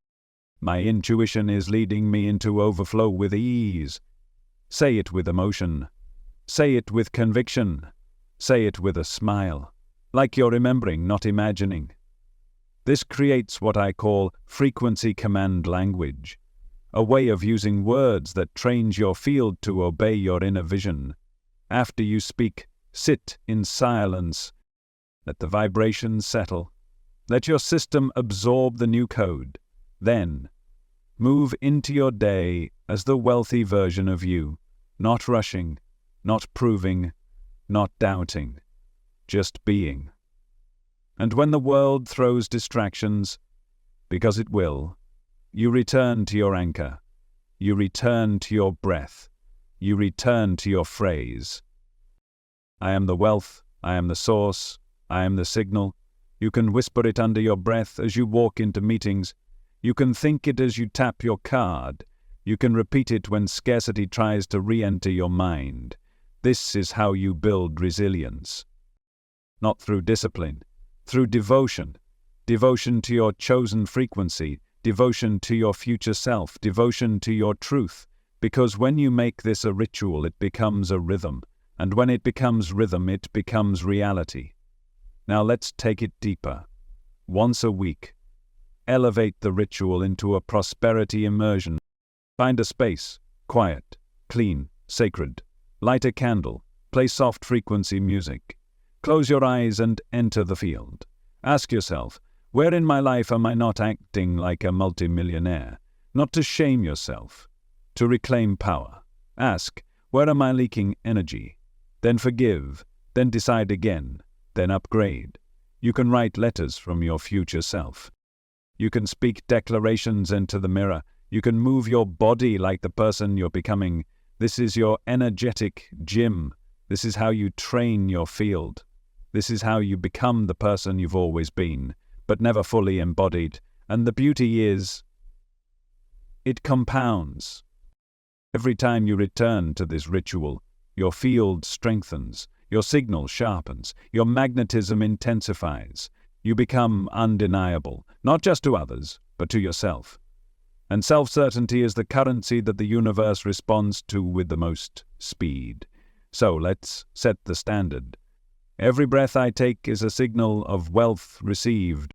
My intuition is leading me into overflow with ease. Say it with emotion. Say it with conviction. Say it with a smile, like you're remembering, not imagining. This creates what I call frequency command language, a way of using words that trains your field to obey your inner vision. After you speak, sit in silence. Let the vibrations settle. Let your system absorb the new code. Then, move into your day as the wealthy version of you, not rushing, not proving, not doubting, just being. And when the world throws distractions, because it will, you return to your anchor. You return to your breath. You return to your phrase. I am the wealth. I am the source. I am the signal. You can whisper it under your breath as you walk into meetings. You can think it as you tap your card. You can repeat it when scarcity tries to re-enter your mind. This is how you build resilience. Not through discipline, through devotion. Devotion to your chosen frequency. Devotion to your future self. Devotion to your truth. Because when you make this a ritual, it becomes a rhythm. And when it becomes rhythm, it becomes reality. Now let's take it deeper. Once a week, elevate the ritual into a prosperity immersion. Find a space, quiet, clean, sacred. Light a candle, play soft frequency music. Close your eyes and enter the field. Ask yourself, where in my life am I not acting like a multi-millionaire? Not to shame yourself, to reclaim power. Ask, where am I leaking energy? Then forgive, then decide again, then upgrade. You can write letters from your future self. You can speak declarations into the mirror. You can move your body like the person you're becoming. This is your energetic gym. This is how you train your field. This is how you become the person you've always been, but never fully embodied. And the beauty is, it compounds. Every time you return to this ritual, your field strengthens, your signal sharpens, your magnetism intensifies. You become undeniable, not just to others, but to yourself. And self-certainty is the currency that the universe responds to with the most speed. So let's set the standard. Every breath I take is a signal of wealth received.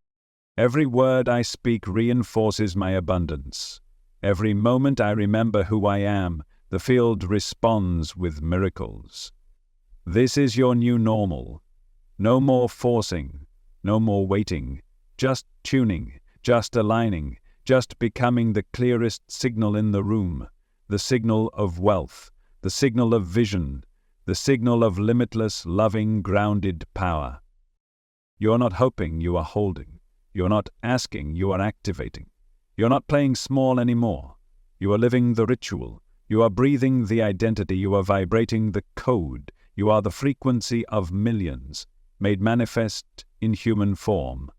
Every word I speak reinforces my abundance. Every moment I remember who I am, the field responds with miracles. This is your new normal. No more forcing, no more waiting, just tuning, just aligning, just becoming the clearest signal in the room, the signal of wealth, the signal of vision, the signal of limitless, loving, grounded power. You're not hoping, you are holding. You're not asking, you are activating. You're not playing small anymore. You are living the ritual. You are breathing the identity. You are vibrating the code. You are the frequency of millions, made manifest in human form.